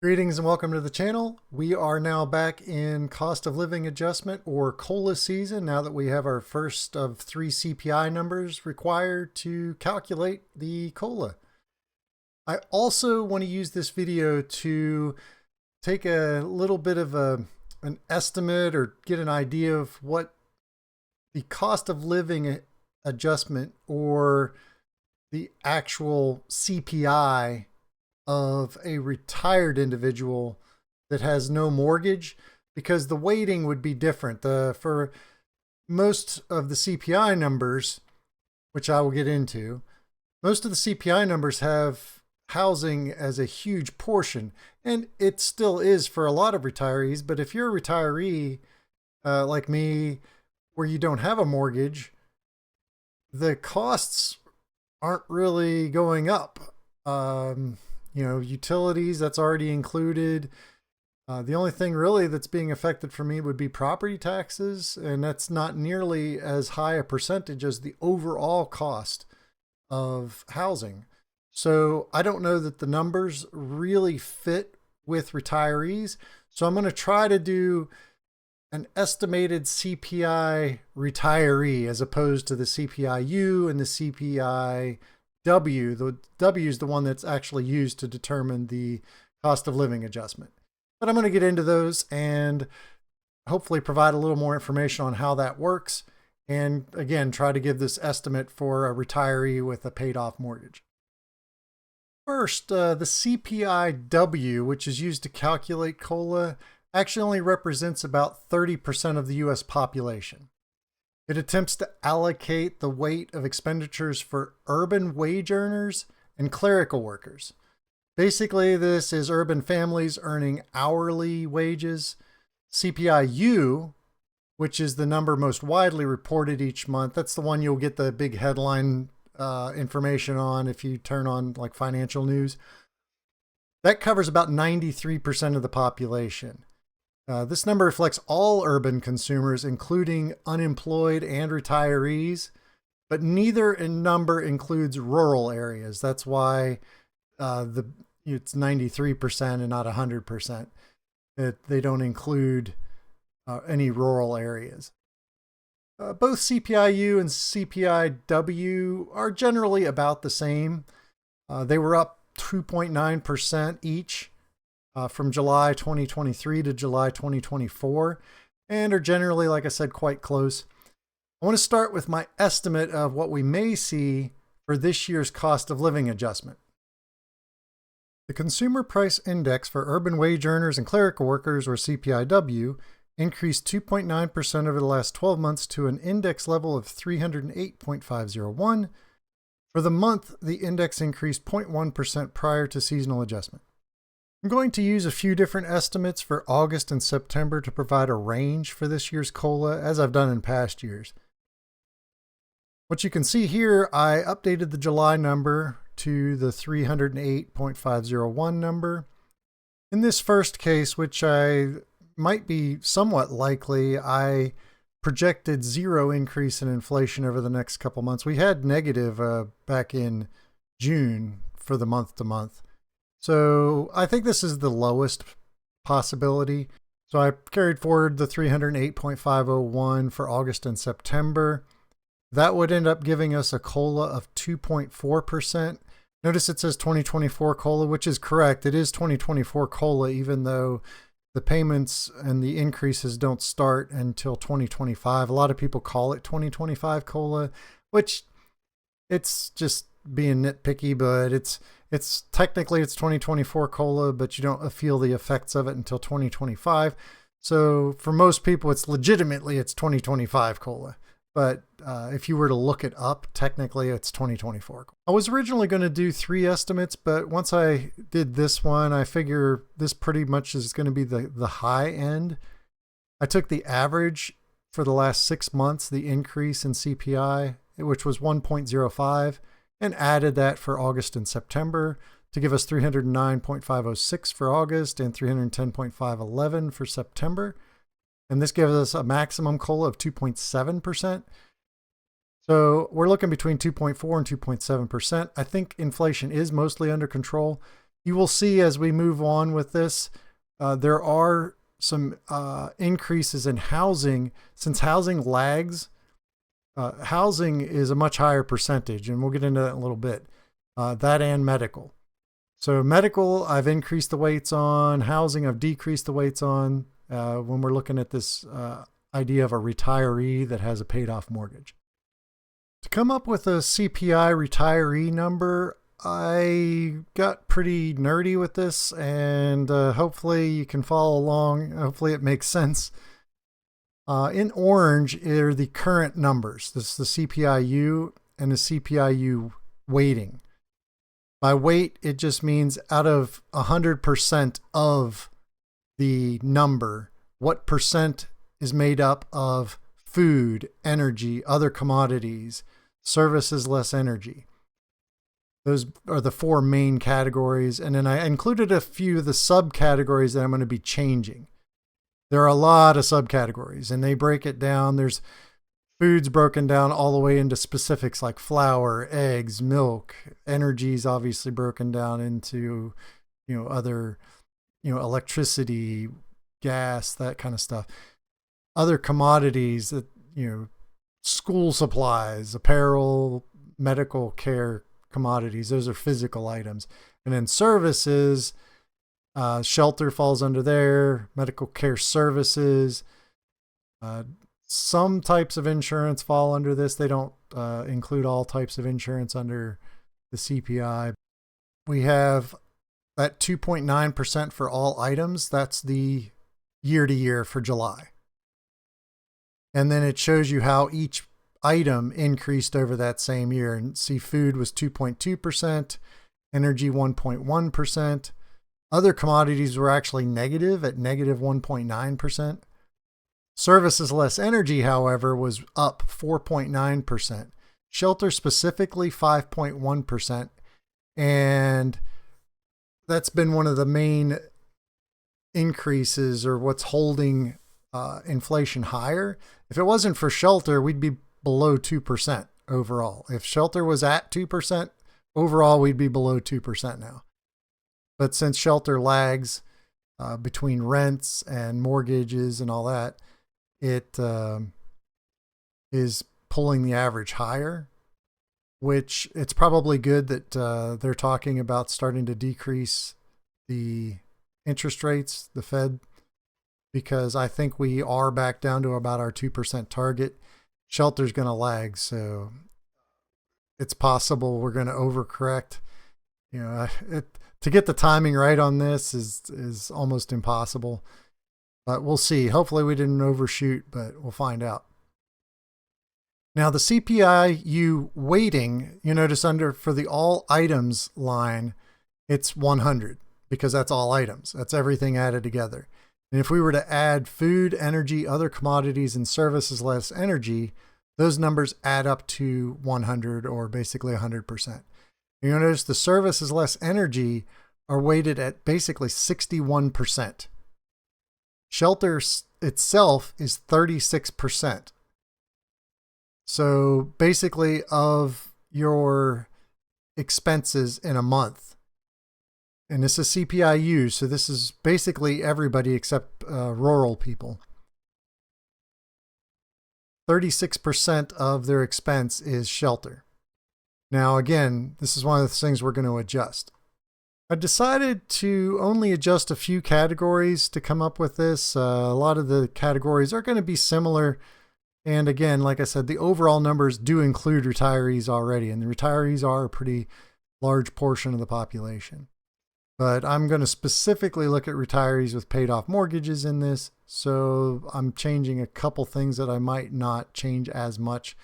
Greetings and welcome to the channel. We are now back in cost of living adjustment or COLA season now that we have our first of 3 CPI numbers required to calculate the COLA. I also want to use this video to take a little bit of an estimate or get an idea of what the cost of living adjustment or the actual CPI of a retired individual that has no mortgage, because the weighting would be different. For most of the CPI numbers, which I will get into, most of the CPI numbers have housing as a huge portion, and it still is for a lot of retirees. But if you're a retiree like me, where you don't have a mortgage, the costs aren't really going up. Utilities, that's already included. The only thing really that's being affected for me would be property taxes, and that's not nearly as high a percentage as the overall cost of housing. So I don't know that the numbers really fit with retirees. So I'm going to try to do an estimated CPI retiree as opposed to the CPI-U and the CPI-W. The W is the one that's actually used to determine the cost of living adjustment. But I'm going to get into those and hopefully provide a little more information on how that works. And again, try to give this estimate for a retiree with a paid off mortgage. First, the CPI-W, which is used to calculate COLA, actually only represents about 30% of the US population. It attempts to allocate the weight of expenditures for urban wage earners and clerical workers. Basically, this is urban families earning hourly wages. CPI-U, which is the number most widely reported each month, that's the one you'll get the big headline information on if you turn on like financial news. That covers about 93% of the population. This number reflects all urban consumers, including unemployed and retirees, but neither number includes rural areas. That's why it's 93% and not 100%. They don't include any rural areas. Both CPI-U and CPI-W are generally about the same. They were up 2.9% each. From July 2023 to July 2024, and are generally, like I said, quite close. I want to start with my estimate of what we may see for this year's cost of living adjustment. The Consumer Price Index for urban wage earners and clerical workers, or CPIW, increased 2.9% over the last 12 months to an index level of 308.501. For the month, the index increased 0.1% prior to seasonal adjustment. I'm going to use a few different estimates for August and September to provide a range for this year's COLA, as I've done in past years. What you can see here, I updated the July number to the 308.501 number. In this first case, which I might be somewhat likely, I projected 0 increase in inflation over the next couple months. We had negative back in June for the month to month. So I think this is the lowest possibility. So I carried forward the 308.501 for August and September. That would end up giving us a COLA of 2.4%. Notice it says 2024 COLA, which is correct. It is 2024 COLA, even though the payments and the increases don't start until 2025. A lot of people call it 2025 COLA, which it's just being nitpicky, but it's technically it's 2024 COLA, but you don't feel the effects of it until 2025. So for most people, it's 2025 COLA. But if you were to look it up, technically it's 2024. I was originally going to do 3 estimates, but once I did this one, I figure this pretty much is going to be the high end. I took the average for the last 6 months, the increase in CPI, which was 1.05. and added that for August and September to give us 309.506 for August and 310.511 for September. And this gives us a maximum COLA of 2.7%. So we're looking between 2.4 and 2.7%. I think inflation is mostly under control. You will see as we move on with this, there are some increases in housing. Since housing lags, housing is a much higher percentage, and we'll get into that in a little bit. That and medical. So medical, I've increased the weights on. Housing, I've decreased the weights on when we're looking at this idea of a retiree that has a paid off mortgage. To come up with a CPI retiree number, I got pretty nerdy with this, and hopefully you can follow along. Hopefully it makes sense. In orange are the current numbers. This is the CPI-U and the CPI-U weighting. By weight, it just means out of 100% of the number, what percent is made up of food, energy, other commodities, services less energy. Those are the four main categories. And then I included a few of the subcategories that I'm going to be changing. There are a lot of subcategories, and they break it down. There's foods broken down all the way into specifics like flour, eggs, milk. Energy is obviously broken down into, other, electricity, gas, that kind of stuff. Other commodities that, school supplies, apparel, medical care commodities. Those are physical items. And then services, shelter falls under there, medical care services. Some types of insurance fall under this. They don't include all types of insurance under the CPI. We have that 2.9% for all items. That's the year to year for July. And then it shows you how each item increased over that same year. And see, food was 2.2%, energy 1.1%. Other commodities were actually negative at negative 1.9%. Services less energy, however, was up 4.9%. Shelter specifically 5.1%. And that's been one of the main increases, or what's holding inflation higher. If it wasn't for shelter, we'd be below 2% overall. If shelter was at 2%, overall, we'd be below 2% now. But since shelter lags between rents and mortgages and all that, it is pulling the average higher, which it's probably good that they're talking about starting to decrease the interest rates, the Fed, because I think we are back down to about our 2% target. Shelter's going to lag, so it's possible we're going to overcorrect. To get the timing right on this is almost impossible. But we'll see. Hopefully we didn't overshoot, but we'll find out. Now the CPI-U weighting, you notice for the all items line, it's 100 because that's all items. That's everything added together. And if we were to add food, energy, other commodities, and services less energy, those numbers add up to 100, or basically 100%. You notice the services less energy are weighted at basically 61%. Shelter itself is 36%. So basically of your expenses in a month, and this is CPI-U, so this is basically everybody except rural people. 36% of their expense is shelter. Now, again, this is one of the things we're going to adjust. I decided to only adjust a few categories to come up with this. A lot of the categories are going to be similar. And again, like I said, the overall numbers do include retirees already, and the retirees are a pretty large portion of the population. But I'm going to specifically look at retirees with paid off mortgages in this. So I'm changing a couple things that I might not change as much.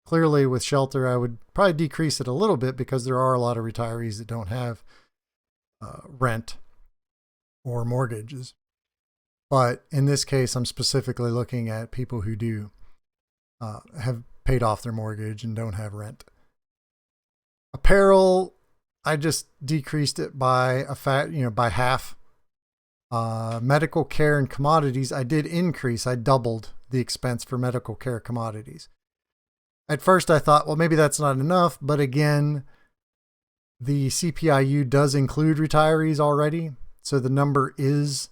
Clearly with shelter, I would probably decrease it a little bit because there are a lot of retirees that don't have rent or mortgages. But in this case, I'm specifically looking at people who do have paid off their mortgage and don't have rent. Apparel, I just decreased it by by half. Medical care and commodities, I did increase. I doubled the expense for medical care commodities. At first I thought, well, maybe that's not enough. But again, The CPI-U does include retirees already, so the number is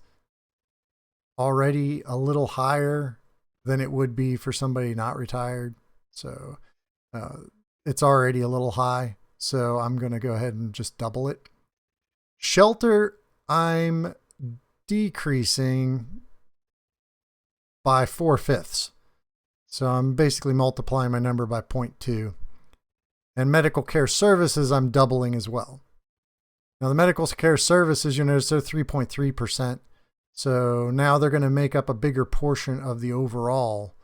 already a little higher than it would be for somebody not retired. So it's already a little high. So I'm going to go ahead and just double it. Shelter, I'm decreasing by 4/5. So I'm basically multiplying my number by 0.2. And medical care services, I'm doubling as well. Now the medical care services, you notice they're 3.3%. So now they're going to make up a bigger portion of the overall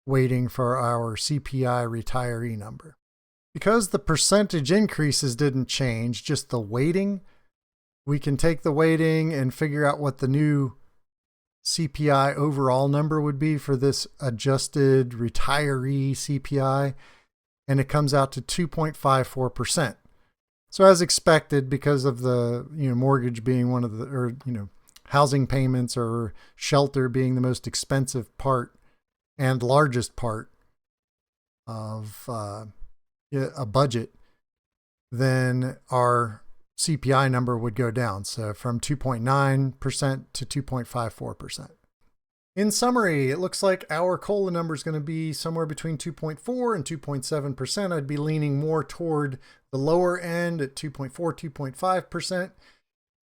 weighting for our CPI retiree number. Because the percentage increases didn't change, just the weighting, we can take the weighting and figure out what the new CPI overall number would be for this adjusted retiree CPI, and it comes out to 2.54%. So as expected, because of the mortgage being one of the, or housing payments or shelter being the most expensive part and largest part of a budget, then our CPI number would go down. So from 2.9% to 2.54%. In summary, it looks like our COLA number is going to be somewhere between 2.4 and 2.7%. I'd be leaning more toward the lower end at 2.4, 2.5%.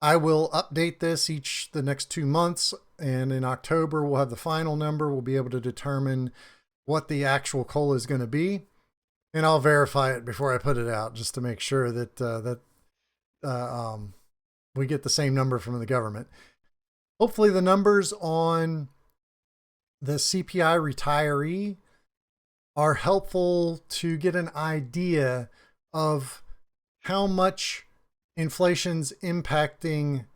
I will update this the next 2 months, and in October we'll have the final number. We'll be able to determine what the actual COLA is going to be, and I'll verify it before I put it out just to make sure that we get the same number from the government. Hopefully the numbers on the CPI retiree are helpful to get an idea of how much inflation's impacting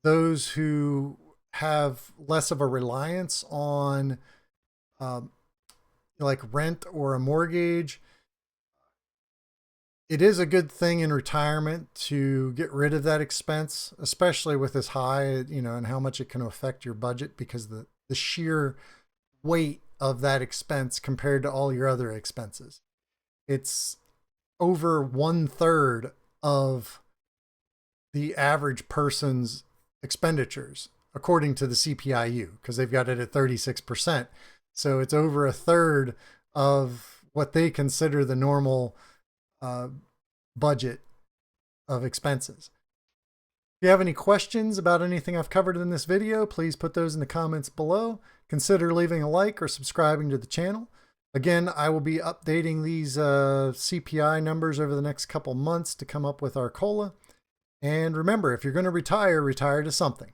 those who have less of a reliance on like rent or a mortgage. It is a good thing in retirement to get rid of that expense, especially with this high, and how much it can affect your budget, because the sheer weight of that expense compared to all your other expenses. It's over 1/3 of the average person's expenditures, according to the CPI-U, because they've got it at 36%. So it's over 1/3 of what they consider the normal budget of expenses. If you have any questions about anything I've covered in this video, please put those in the comments below. Consider leaving a like or subscribing to the channel. Again, I will be updating these CPI numbers over the next couple months to come up with our COLA. And remember, if you're going to retire, retire to something.